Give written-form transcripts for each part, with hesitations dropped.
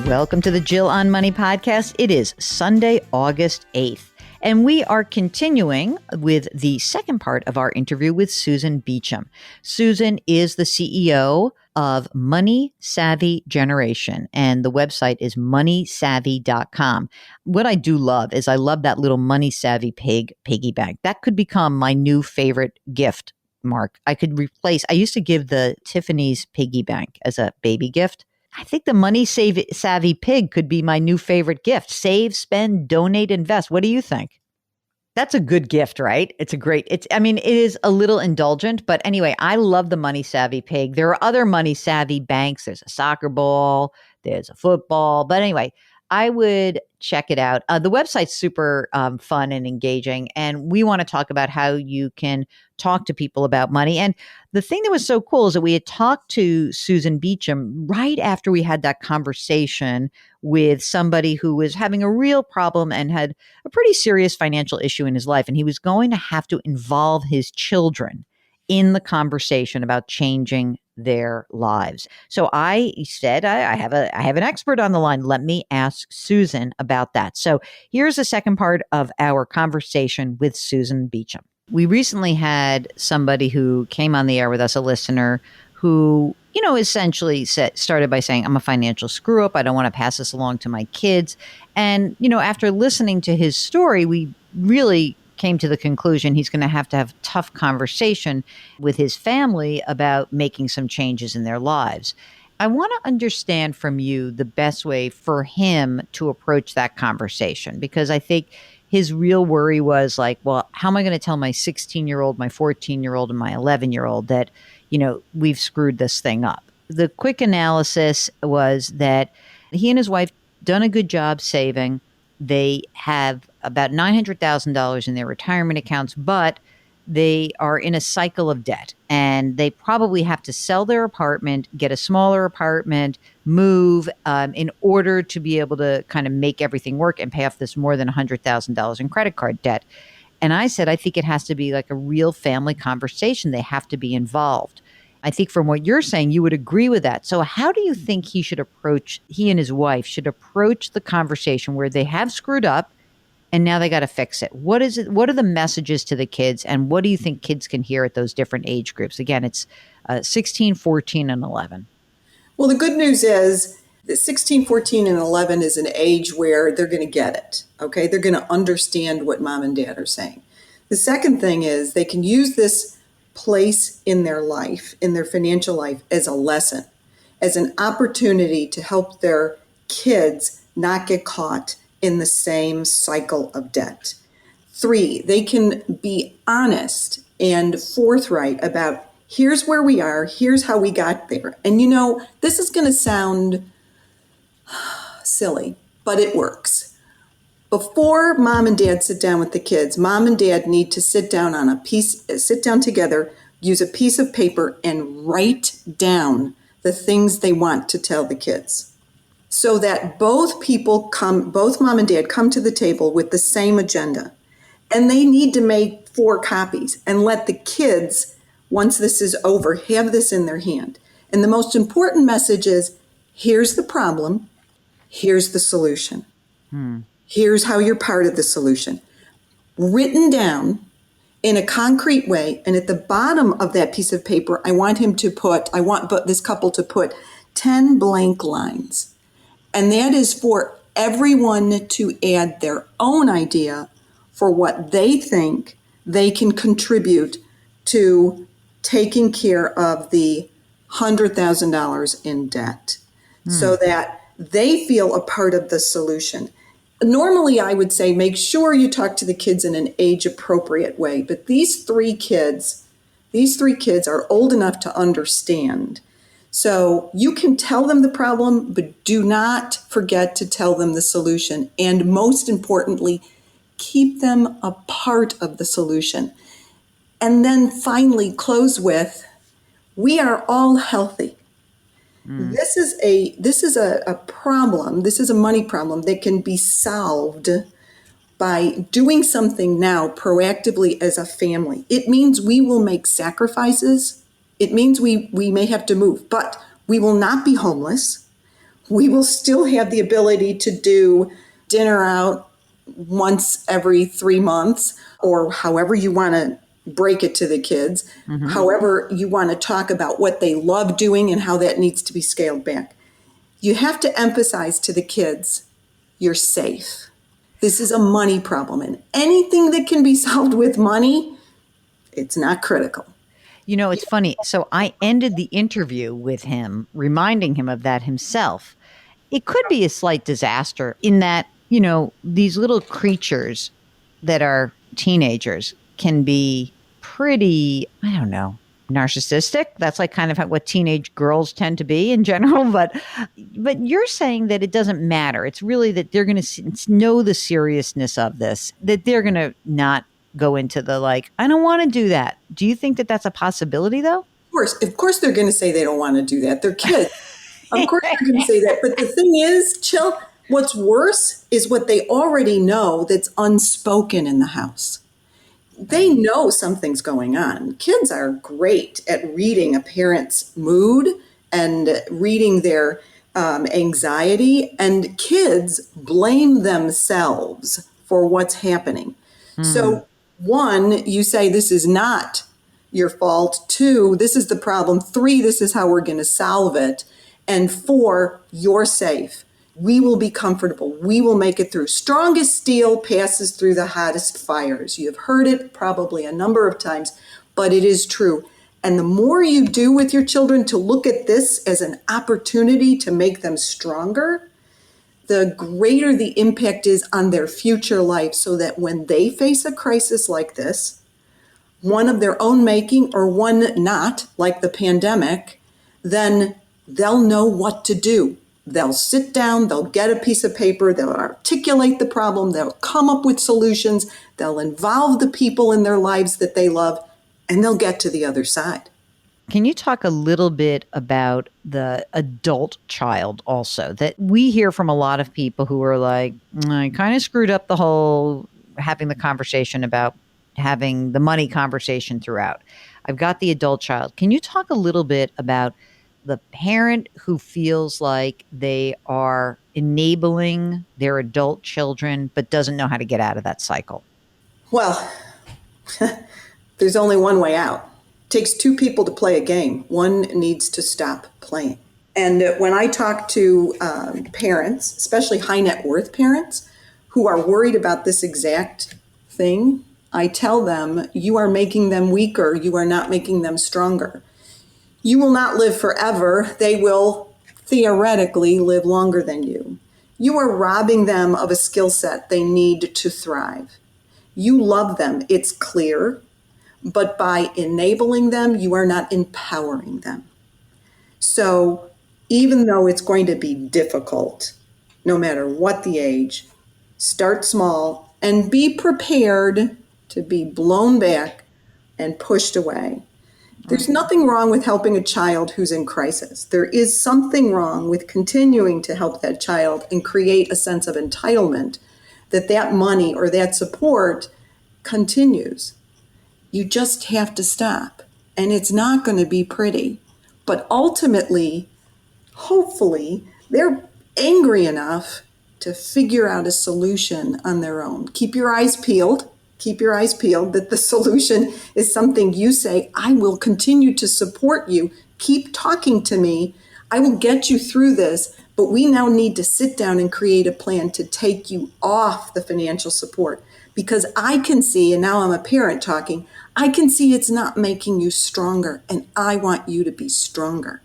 Welcome to the Jill on Money podcast. It is Sunday, August 8th, and we are continuing with the second part of our interview with Susan Beacham. Susan is the CEO of Money Savvy Generation, and the website is moneysavvy.com. What I do love is I love that little Money Savvy piggy bank. That could become my new favorite gift, Mark. I used to give the Tiffany's piggy bank as a baby gift. I think the Money Savvy pig could be my new favorite gift. Save, spend, donate, invest. What do you think? That's a good gift, right? It is a little indulgent, but anyway, I love the Money Savvy pig. There are other Money Savvy banks. There's a soccer ball, there's a football, but anyway, I would check it out. The website's super fun and engaging, and we want to talk about how you can talk to people about money. And the thing that was so cool is that we had talked to Susan Beacham right after we had that conversation with somebody who was having a real problem and had a pretty serious financial issue in his life, and he was going to have to involve his children in the conversation about changing their lives. So I said, I have an expert on the line. Let me ask Susan about that. So here's the second part of our conversation with Susan Beacham. We recently had somebody who came on the air with us, a listener who, essentially started by saying, I'm a financial screw up. I don't want to pass this along to my kids. And, after listening to his story, we really came to the conclusion he's going to have tough conversation with his family about making some changes in their lives. I want to understand from you the best way for him to approach that conversation, because I think his real worry was like, well, how am I going to tell my 16-year-old, my 14-year-old, and my 11-year-old that, we've screwed this thing up? The quick analysis was that he and his wife done a good job saving. They have about $900,000 in their retirement accounts, but they are in a cycle of debt, and they probably have to sell their apartment, get a smaller apartment, move in order to be able to kind of make everything work and pay off this more than $100,000 in credit card debt. And I said, I think it has to be like a real family conversation. They have to be involved. I think from what you're saying, you would agree with that. So how do you think he and his wife should approach the conversation where they have screwed up and now they got to fix it? What is it? What are the messages to the kids? And what do you think kids can hear at those different age groups? Again, it's 16, 14, and 11. Well, the good news is that 16, 14, and 11 is an age where they're going to get it. Okay. They're going to understand what mom and dad are saying. The second thing is they can use this place in their life, in their financial life, as a lesson, as an opportunity to help their kids not get caught in the same cycle of debt. 3, they can be honest and forthright about here's where we are, here's how we got there. And this is going to sound silly, but it works. Before mom and dad sit down with the kids, mom and dad need to sit down together, use a piece of paper and write down the things they want to tell the kids, so that both mom and dad come to the table with the same agenda. And they need to make 4 copies and let the kids, once this is over, have this in their hand. And the most important message is, here's the problem, here's the solution. Here's how you're part of the solution. Written down in a concrete way. And at the bottom of that piece of paper, I want this couple to put 10 blank lines. And that is for everyone to add their own idea for what they think they can contribute to taking care of the $100,000 in debt, so that they feel a part of the solution. Normally, I would say make sure you talk to the kids in an age-appropriate way. But these three kids are old enough to understand. So you can tell them the problem, but do not forget to tell them the solution. And most importantly, keep them a part of the solution. And then finally close with, we are all healthy. This is a problem. This is a money problem that can be solved by doing something now proactively as a family. It means we will make sacrifices. It means we may have to move, but we will not be homeless. We will still have the ability to do dinner out once every 3 months, or however you want to break it to the kids, however you want to talk about what they love doing and how that needs to be scaled back. You have to emphasize to the kids, you're safe. This is a money problem, and anything that can be solved with money, it's not critical. You know, it's funny. So I ended the interview with him, reminding him of that himself. It could be a slight disaster in that, you know, these little creatures that are teenagers can be pretty, I don't know, narcissistic. That's like kind of what teenage girls tend to be in general. But you're saying that it doesn't matter. It's really that they're going to know the seriousness of this, that they're going to not go into the like, I don't want to do that. Do you think that that's a possibility though? Of course, they're going to say they don't want to do that. They're kids. Of course, they're going to say that. But the thing is, Chill, what's worse is what they already know that's unspoken in the house. They know something's going on. Kids are great at reading a parent's mood and reading their anxiety, and kids blame themselves for what's happening. So, one, you say this is not your fault. Two, this is the problem. Three, this is how we're going to solve it. And four, you're safe. We will be comfortable. We will make it through. Strongest steel passes through the hottest fires. You have heard it probably a number of times, but it is true. And the more you do with your children to look at this as an opportunity to make them stronger, the greater the impact is on their future life, so that when they face a crisis like this, one of their own making or one not, like the pandemic, then they'll know what to do. They'll sit down, they'll get a piece of paper, they'll articulate the problem, they'll come up with solutions, they'll involve the people in their lives that they love, and they'll get to the other side. Can you talk a little bit about the adult child also? That we hear from a lot of people who are like, I kind of screwed up the whole having the conversation about having the money conversation throughout. I've got the adult child. Can you talk a little bit about the parent who feels like they are enabling their adult children but doesn't know how to get out of that cycle? Well, there's only one way out. It takes two people to play a game. One needs to stop playing. And when I talk to parents, especially high net worth parents, who are worried about this exact thing, I tell them, you are making them weaker. You are not making them stronger. You will not live forever. They will theoretically live longer than you. You are robbing them of a skill set they need to thrive. You love them, it's clear, but by enabling them, you are not empowering them. So even though it's going to be difficult, no matter what the age, start small and be prepared to be blown back and pushed away. There's nothing wrong with helping a child who's in crisis. There is something wrong with continuing to help that child and create a sense of entitlement that that money or that support continues. You just have to stop. And it's not going to be pretty. But ultimately, hopefully, they're angry enough to figure out a solution on their own. Keep your eyes peeled. Keep your eyes peeled that the solution is something you say, I will continue to support you. Keep talking to me. I will get you through this. But we now need to sit down and create a plan to take you off the financial support. Because I can see, and now I'm a parent talking, I can see it's not making you stronger. And I want you to be stronger.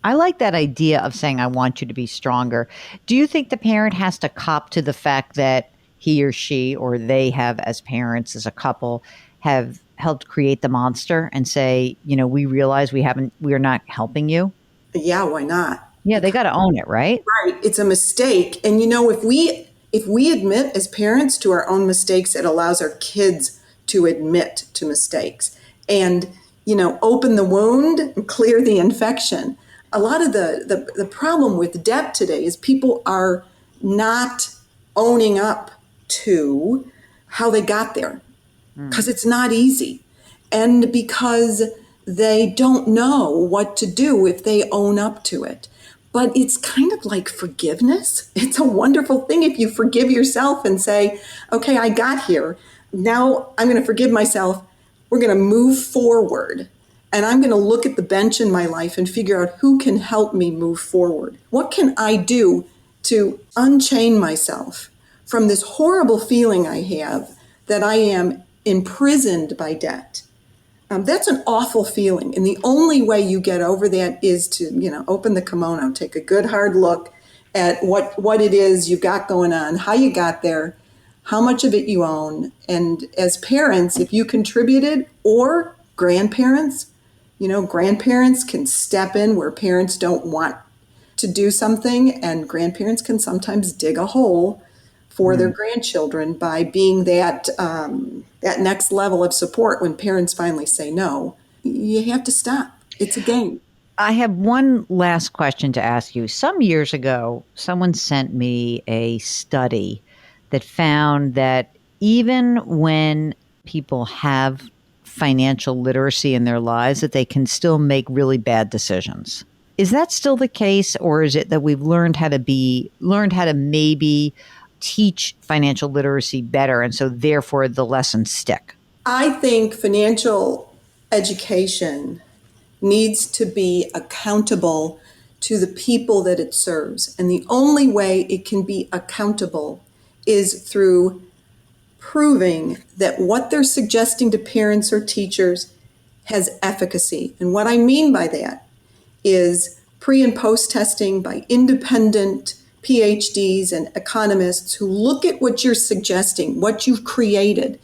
I like that idea of saying, I want you to be stronger. Do you think the parent has to cop to the fact that he or she or they have, as parents, as a couple, have helped create the monster and say, you know, we realize we're not helping you? Yeah, why not? Yeah, they got to own it, right? Right. It's a mistake. And you know, if we admit as parents to our own mistakes, it allows our kids to admit to mistakes and, you know, open the wound and clear the infection. A lot of the problem with debt today is people are not owning up to how they got there, because it's not easy, and because they don't know what to do if they own up to it. But it's kind of like forgiveness. It's a wonderful thing if you forgive yourself and say, okay, I got here. Now I'm going to forgive myself. We're going to move forward. And I'm going to look at the bench in my life and figure out who can help me move forward. What can I do to unchain myself from this horrible feeling I have that I am imprisoned by debt? That's an awful feeling. And the only way you get over that is to, open the kimono, take a good hard look at what it is you've got going on, how you got there, how much of it you own. And as parents, if you contributed, or grandparents, grandparents can step in where parents don't want to do something, and grandparents can sometimes dig a hole for their grandchildren by being that next level of support when parents finally say no. You have to stop. It's a game. I have one last question to ask you. Some years ago, someone sent me a study that found that even when people have financial literacy in their lives, that they can still make really bad decisions. Is that still the case, or is it that we've learned how to maybe teach financial literacy better, and so therefore the lessons stick? I think financial education needs to be accountable to the people that it serves. And the only way it can be accountable is through proving that what they're suggesting to parents or teachers has efficacy. And what I mean by that is pre and post testing by independent PhDs and economists who look at what you're suggesting, what you've created,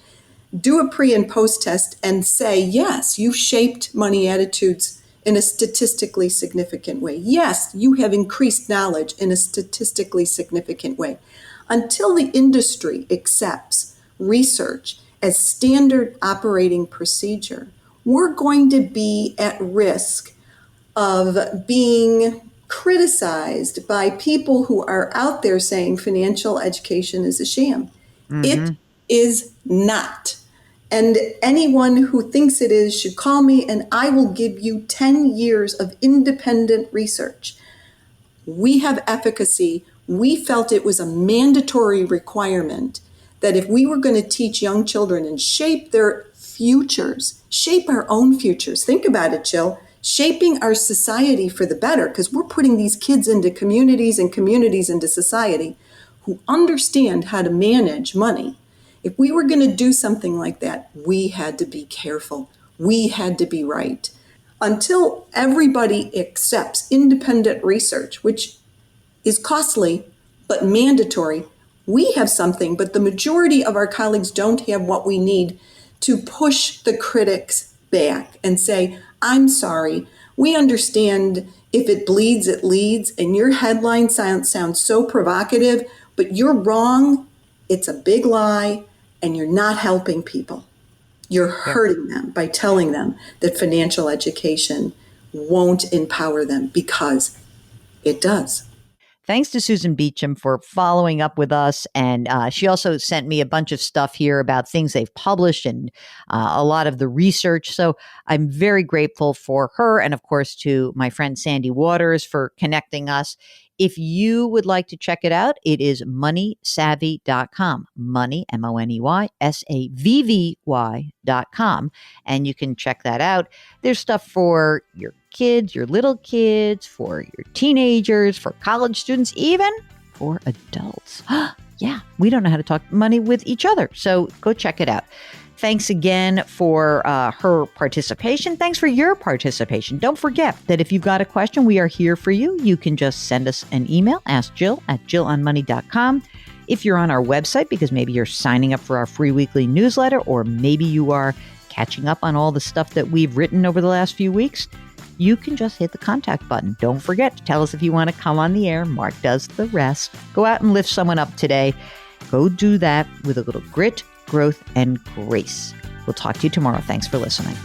do a pre and post test and say, yes, you've shaped money attitudes in a statistically significant way. Yes, you have increased knowledge in a statistically significant way. Until the industry accepts research as standard operating procedure, we're going to be at risk of being criticized by people who are out there saying financial education is a sham. It is not. And anyone who thinks it is should call me and I will give you 10 years of independent research. We have efficacy. We felt it was a mandatory requirement that if we were going to teach young children and shape their futures, shape our own futures, think about it, Jill, shaping our society for the better, because we're putting these kids into communities and communities into society who understand how to manage money. If we were going to do something like that, we had to be careful. We had to be right. Until everybody accepts independent research, which is costly but mandatory, we have something, but the majority of our colleagues don't have what we need to push the critics back and say, I'm sorry, we understand if it bleeds, it leads, and your headline sounds so provocative, but you're wrong. It's a big lie, and you're not helping people. You're hurting them by telling them that financial education won't empower them, because it does. Thanks to Susan Beacham for following up with us. And she also sent me a bunch of stuff here about things they've published and a lot of the research. So I'm very grateful for her. And of course, to my friend Sandy Waters for connecting us. If you would like to check it out, it is moneysavvy.com. Money, MONEYSAVVY.com. And you can check that out. There's stuff for your kids, your little kids, for your teenagers, for college students, even for adults. Yeah, we don't know how to talk money with each other. So go check it out. Thanks again for her participation. Thanks for your participation. Don't forget that if you've got a question, we are here for you. You can just send us an email, askjill@jillonmoney.com. If you're on our website, because maybe you're signing up for our free weekly newsletter, or maybe you are catching up on all the stuff that we've written over the last few weeks, you can just hit the contact button. Don't forget to tell us if you want to come on the air. Mark does the rest. Go out and lift someone up today. Go do that with a little grit, growth, and grace. We'll talk to you tomorrow. Thanks for listening.